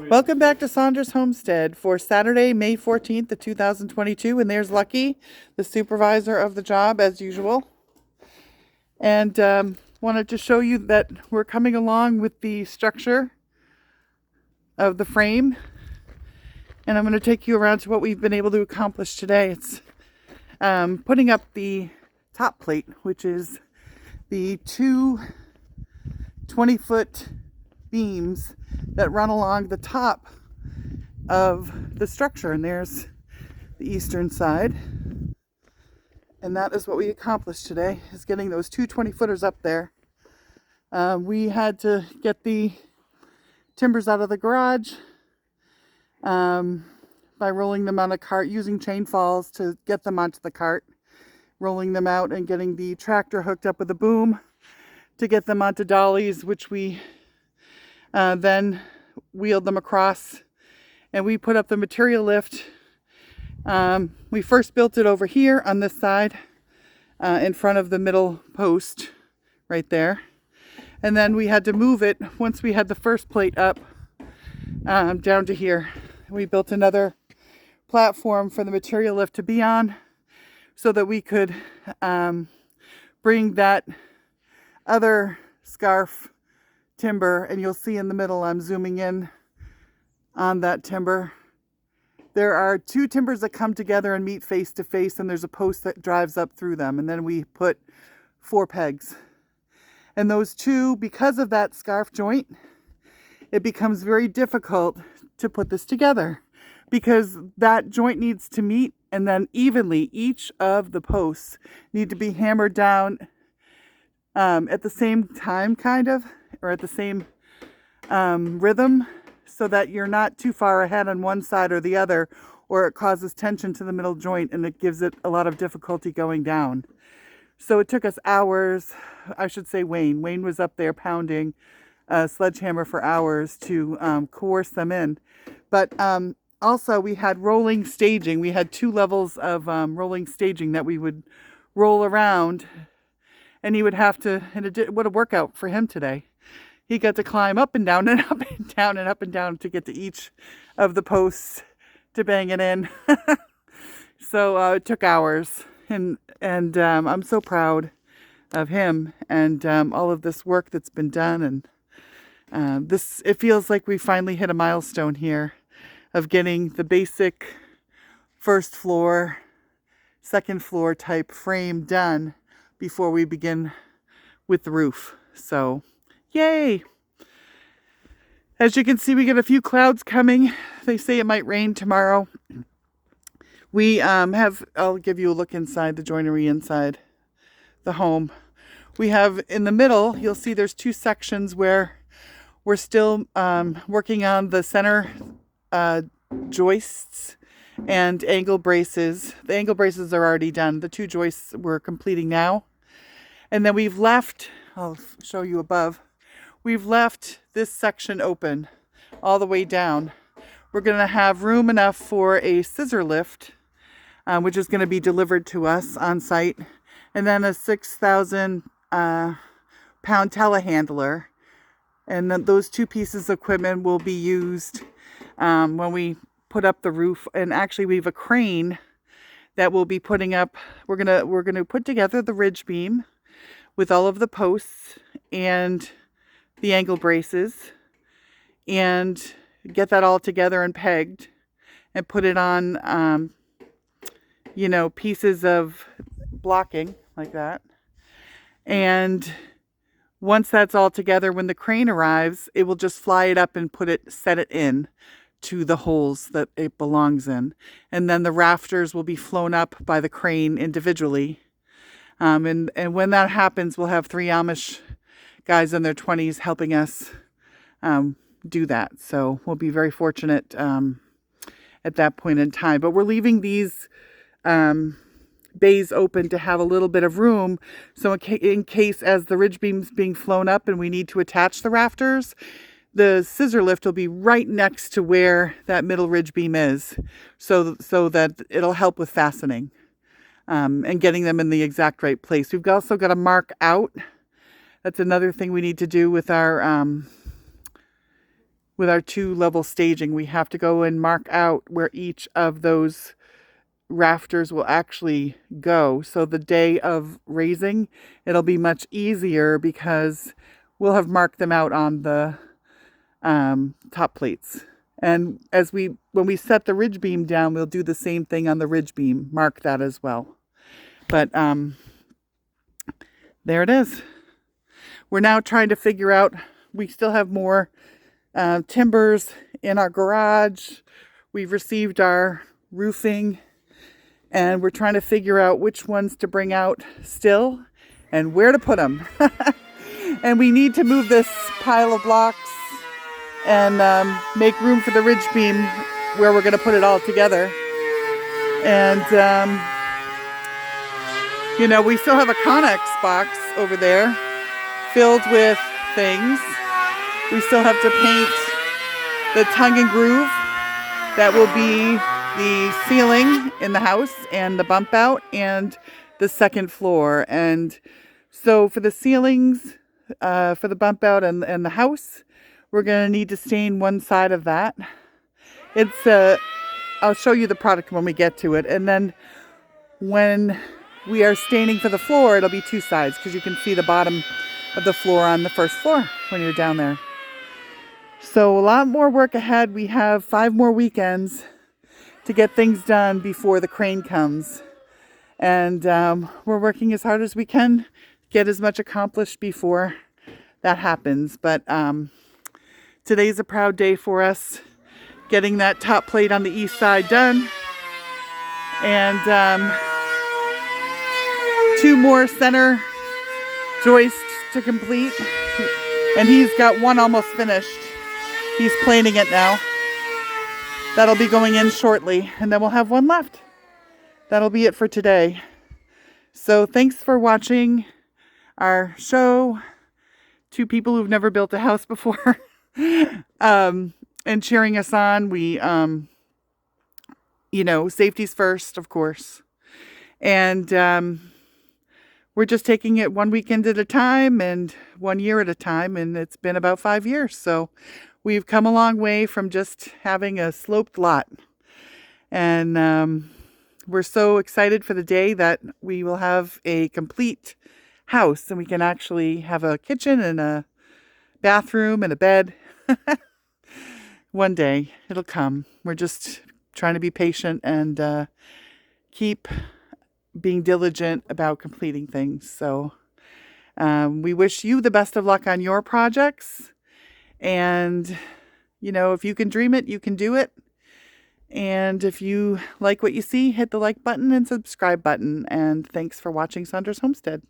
Welcome back to Saunders Homestead for Saturday, May 14th of 2022. And there's Lucky, the supervisor of the job as usual. And wanted to show you that we're coming along with the structure of the frame. And I'm going to take you around to what we've been able to accomplish today. It's putting up the top plate, which is the two 20-foot beams that run along the top of the structure. And there's the eastern side. And that is what we accomplished today, is getting those two 20-footers up there. We had to get the timbers out of the garage by rolling them on a cart, using chain falls to get them onto the cart, rolling them out and getting the tractor hooked up with a boom to get them onto dollies, which we then wheeled them across, and we put up the material lift. We first built it over here on this side in front of the middle post right there, and then we had to move it once we had the first plate up down to here. We built another platform for the material lift to be on so that we could bring that other scarf timber, and you'll see in the middle, I'm zooming in on that timber. There are two timbers that come together and meet face to face, and there's a post that drives up through them, and then we put 4 pegs. And those two, because of that scarf joint, it becomes very difficult to put this together because that joint needs to meet, and then evenly each of the posts need to be hammered down at the same time, kind of, or at the same rhythm, so that you're not too far ahead on one side or the other, or it causes tension to the middle joint and it gives it a lot of difficulty going down. So it took us hours. I should say Wayne was up there pounding a sledgehammer for hours to coerce them in. But also we had rolling staging. We had 2 levels of rolling staging that we would roll around, and he would have to, and what a workout for him today. He got to climb up and down and up and down and up and down to get to each of the posts to bang it in. So it took hours, and I'm so proud of him and all of this work that's been done. And it feels like we finally hit a milestone here of getting the basic first floor, second floor type frame done before we begin with the roof. So yay! As you can see, we get a few clouds coming. They say it might rain tomorrow. We I'll give you a look inside the joinery inside the home. We have in the middle, you'll see there's 2 sections where we're still working on the center joists and angle braces. The angle braces are already done. The 2 joists we're completing now. And then we've left, I'll show you above, we've left this section open all the way down. We're going to have room enough for a scissor lift, which is going to be delivered to us on site, and then a 6,000 pound telehandler. And then those 2 pieces of equipment will be used when we put up the roof. And actually we have a crane that will be putting up, we're going to put together the ridge beam with all of the posts and the angle braces, and get that all together and pegged and put it on, pieces of blocking like that. And once that's all together, when the crane arrives, it will just fly it up and set it in to the holes that it belongs in. And then the rafters will be flown up by the crane individually. And when that happens, we'll have 3 Amish guys in their 20s helping us do that. So we'll be very fortunate at that point in time. But we're leaving these bays open to have a little bit of room. So in case as the ridge beam's being flown up and we need to attach the rafters, the scissor lift will be right next to where that middle ridge beam is, so that it'll help with fastening and getting them in the exact right place. We've also got to mark out. That's another thing we need to do with our with our 2-level staging. We have to go and mark out where each of those rafters will actually go. So the day of raising, it'll be much easier because we'll have marked them out on the top plates. And when we set the ridge beam down, we'll do the same thing on the ridge beam, mark that as well. But there it is. We're now trying to figure out, we still have more timbers in our garage. We've received our roofing, and we're trying to figure out which ones to bring out still and where to put them. And we need to move this pile of blocks and make room for the ridge beam where we're going to put it all together. And you know, we still have a Connex box over there filled with things. We still have to paint the tongue and groove that will be the ceiling in the house and the bump out and the second floor. And so for the ceilings, for the bump out and the house, we're going to need to stain one side of that. It's I'll show you the product when we get to it. And then when we are staining for the floor, it'll be 2 sides because you can see the bottom of the floor on the first floor when you're down there. So a lot more work ahead. We have 5 more weekends to get things done before the crane comes. And we're working as hard as we can, get as much accomplished before that happens. But today's a proud day for us, getting that top plate on the east side done. And 2 more center joists to complete. And he's got one almost finished. He's planing it now. That'll be going in shortly, and then we'll have 1 left. That'll be it for today. So thanks for watching our show. 2 people who've never built a house before and cheering us on. We, you know, safety's first, of course. And we're just taking it 1 weekend at a time and 1 year at a time, and it's been about 5 years. So we've come a long way from just having a sloped lot. And we're so excited for the day that we will have a complete house and we can actually have a kitchen and a bathroom and a bed. One day it'll come. We're just trying to be patient and keep being diligent about completing things. So we wish you the best of luck on your projects. And, you know, if you can dream it, you can do it. And if you like what you see, hit the like button and subscribe button. And thanks for watching Saunder's Homestead.